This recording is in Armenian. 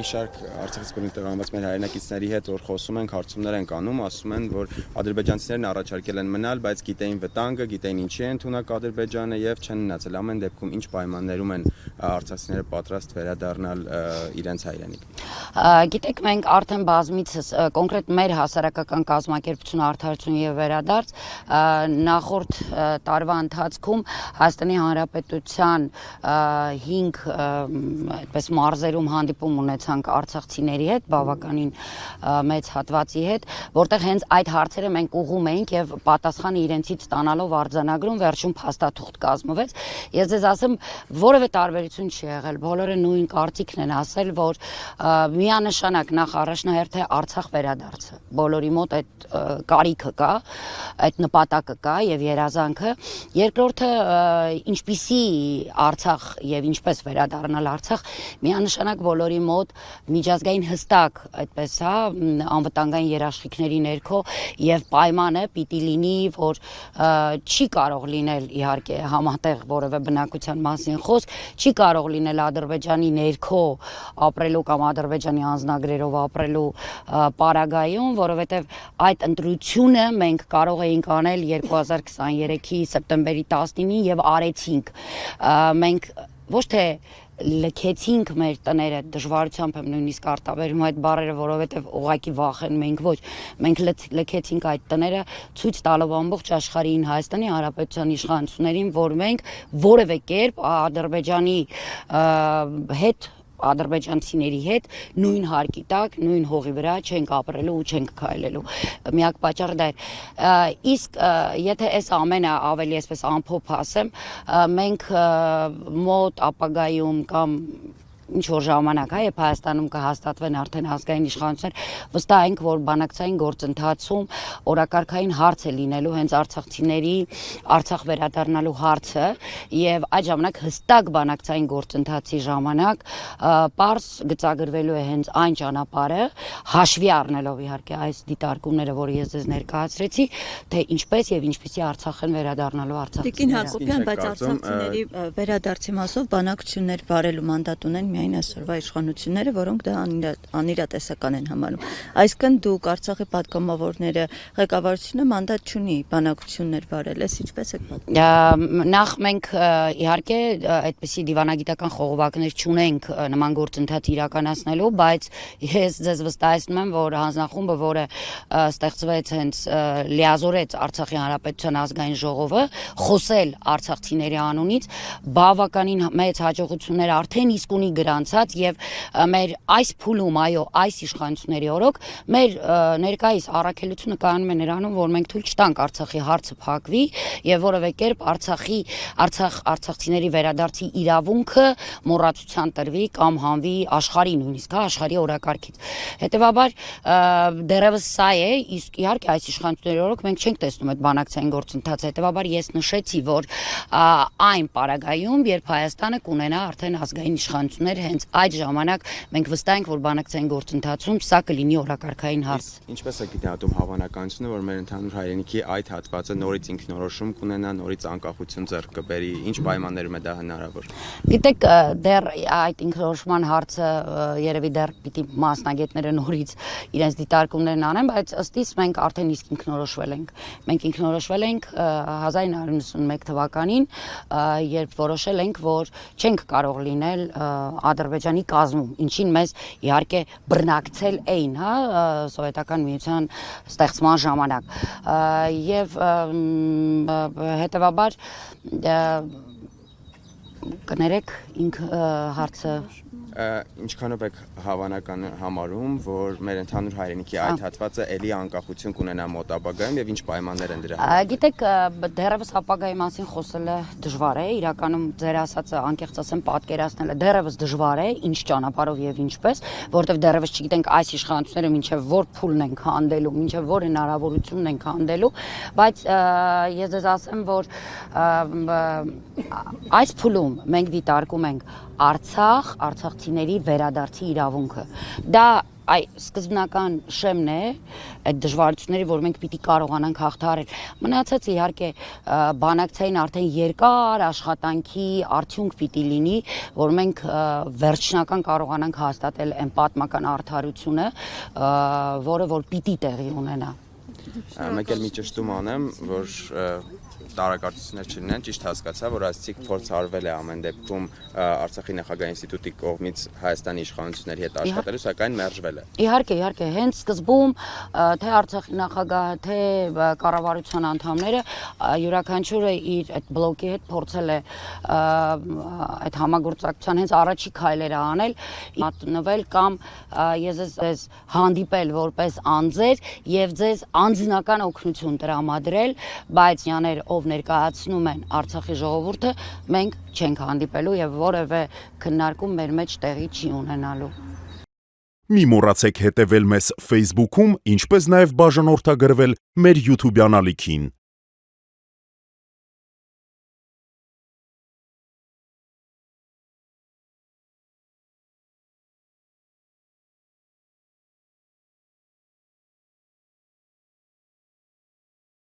մի շարք Արցախից բռնկված մեր հայրենակիցների հետ որ խոսում ենք, հարցումներ ենք անում, ասում են, որ ադրբեջանցիներն առաջարկել են մնալ, բայց գիտեին վտանգը, գիտեին ինչի է ընդունակ Ադրբեջանը եւ չեն մնացել։ Ամեն դեպքում ինչ պայմաններում են արցախցիները պատրաստ վերադառնալ իրենց հայրենիք։ Գիտեք, մենք արդեն բազմիցս կոնկրետ մեր հասարակական կազմակերպությունը Արդարություն եւ Վերադարձ նախորդ տարվա ընթացքում Հայաստանի Հանրապետության 5 այդպես մարզերում հանդիպում ունեցանք արցախցիների հետ, բավականին մեծ հատվածի հետ, որտեղ հենց այդ հարցերը մենք ուղղում էինք եւ պատասխանը իրենցից ստանալով արձանագրում վերջում փաստաթուղթ կազմվեց։ Ես ձեզ ասեմ, որևէ տարբերություն չի եղել, բոլորը նույն կարծիքն են ասել, որ միանշանակ նախ առաջնահերթ է Արցախ վերադարձը։ Բոլորի մոտ այդ կարիքը կա, այդ նպատակը կա եւ երազանքը։ Երկրորդը ինչպիսի Արցախ եւ ինչպես վերադառնալ Արցախ, միանշանակ բոլորի մոտ միջազգային հստակ, այդպես հա, անվտանգային երաշխիքների ներքո եւ պայմանը պիտի լինի, որ չի կարող լինել իհարկե համատեղ որևէ բնակության մասին խոսք, չի կարող լինել Ադրբեջանի ներքո ապրելու կամ Ադրբեջանի անձնագրերով ապրելու պարագայում, որովհետեւ այդ ընտրությունը մենք կարող էինք անել 2023-ի սեպտեմբերի 19-ին եւ արեցինք։ Մենք ոչ թե լքեցինք մեր տները, դժվարությամբ եմ նույնիսկ արտաբերում այդ բառերը, որովհետև ուղղակի վախենում էինք, ոչ, մենք լքեցինք այդ տները ցույց տալով ամբողջ աշխարհին, Հայաստանի Հանրապետության իշխանություններին, որ մենք որևէ կերպ Ադրբեջանի հետ ադրբեջանցիների հետ նույն հարկի տակ, նույն հողի վրա չենք ապրելու ու չենք քայլելու։ Միակ պատճառը դա է։ Իսկ եթե այս ամենը ավելի այսպես ամփոփ ասեմ, մենք մոտ ապագայում կամ ինչ որ ժամանակ, հա, երբ Հայաստանում կհաստատվեն արդեն ազգային իշխանություններ, վստահ ենք, որ բանակցային գործընթացում օրակարգային հարց է լինելու հենց արցախցիների Արցախ վերադառնալու հարցը եւ այդ ժամանակ հստակ բանակցային գործընթացի ժամանակ պարզ գծագրվելու է հենց այն ճանապարհը, հաշվի առնելով իհարկե այս դիտարկումները, որը ես ձեզ ներկայացրեցի, թե ինչպես եւ ինչպիսի Արցախ են վերադառնալու արցախցիները։ Տիկին Հակոբյան, բայց արցախցիների վերադարձի մասով բանակցություններ վարելու մանդատ ունեն միայն այսօրվա իշխանությունները, որոնք դա անիրատեսական են համարում։ Այսինքն դուք Արցախի պատգամավորները, ղեկավարությունը մանդատ չունի բանակցություններ վարել, ես ինչպես եք պատկերացնում։ Նախ մենք իհարկե այդպիսի դիվանագիտական խողովակներ չունենք նման գործընթաց իրականացնելու, բայց ես ձեզ վստահեցնում եմ, որ հանձնախումբը, որը ստեղծվեց հենց լիազորեց Արցախի Հանրապետության ազգային ժողովը, խոսել արցախցիների անունից, բավականին մեծ հաջողություններ արդեն իսկ ունի գրանցած եւ մեր այս փուլում, այո, այս իշխանությունների օրոք մեր ներկայիս առաքելությունը կայանում է նրանում, որ մենք թույլ չտանք Արցախի հարցը փակվի եւ որևէ կերպ արցախցիների վերադարձի իրավունքը մոռացության տրվի կամ հանվի աշխարհի նույնիսկ, հա, աշխարհի օրակարգից։ Հետևաբար դեռևս սա է, իսկ իհարկե այս իշխանությունների օրոք մենք չենք տեսնում այդ բանակցային գործընթացը։ Հետևաբար ես նշեցի, որ այն պարագայում, երբ Հայաստանը կունենա արդեն ազգային իշխանություններ, հենց այդ ժամանակ մենք վստահ ենք, որ բանակցային գործընթացում սա կլինի օրակարգային հարց։ Ինչպես է գտնվում հավանականությունը, որ մեր ընդհանուր հայրենիքի այդ հատվածը նորից ինքնորոշում կունենա, նորից անկախություն ձեռք կբերի, ինչ պայմաններում է դա հնարավոր։ Գիտեք, դեռ այդ ինքնորոշման հարցը երևի դեռ պիտի մասնագետները նորից իրենց դիտարկումներն անեն, բայց ըստ իս մենք արդեն իսկ ինքնորոշվել ենք։ Մենք ինքնորոշվել ենք 1991 թվականին, երբ որոշել ենք, որ չենք կարող լինել Ադրբեջանի կազմում, ինչին մեզ իհարկե բռնակցել էին, հա, սովետական միության ստեղծման ժամանակ։ Եվ հետևաբար կներեք ինք հարցը Ինչքանով եք հավանական համարում, որ մեր ընդհանուր հայրենիքի այդ հատվածը ելի անկախություն կունենա մոտ ապագայում եւ ինչ պայմաններ են դրա համար։ Գիտեք, դեռևս ապագայի մասին խոսելը դժվար է, իրականում ձեր ասածը անկեղծ ասեմ պատկերացնելը դեռևս դժվար է, ինչ ճանապարհով եւ ինչպես, որովհետեւ դեռևս չգիտենք այս իշխանությունները մինչեւ որ փուլն են հանդելու, մինչեւ որ հնարավորությունն են հանդելու, բայց ես ձեզ ասեմ, որ այս փուլում մենք դիտարկում ենք Արցախցիների վերադարձի իրավունքը։ Դա այ սկզբնական շեմն է այդ դժվարությունների, որ մենք պիտի կարողանանք հաղթահարել։ Մնացած իհարկե բանակցային արդեն երկար աշխատանքի արդյունք պիտի լինի, որ մենք վերջնական կարողանանք հաստատել այն պատմական արդարությունը, որը որ պիտի տեղի ունենա։ Մեկ էլ մի ճշտում անեմ, որ տարակարծություններ չլինեն, ճիշտ հասկացա, որ այսցիկ փորձ արվել է ամեն դեպքում Արցախի նախագահ ինստիտուտի կողմից Հայաստանի իշխանությունների հետ աշխատելու, սակայն մերժվել է։ Իհարկե, հենց սկզբում թե Արցախի նախագահը, թե կառավարության անդամները յուրաքանչյուրը իր այդ բլոկի հետ փորձել է այդ համագործակցության հենց առաջի քայլերը անել, մատնվել կամ ես ձեզ հանդիպել որպես անձեր եւ ձեզ անձնական օգնություն տրամադրել, բայց յաներ ով ներկայացնում են Արցախի ժողովուրդը, մենք չենք հանդիպելու եւ որևէ քննարկում մեր մեջ տեղի չի ունենալու։ Մի մոռացեք հետևել մեզ Facebook-ում, ինչպես նաև բաժանորդագրվել մեր YouTube-յան ալիքին։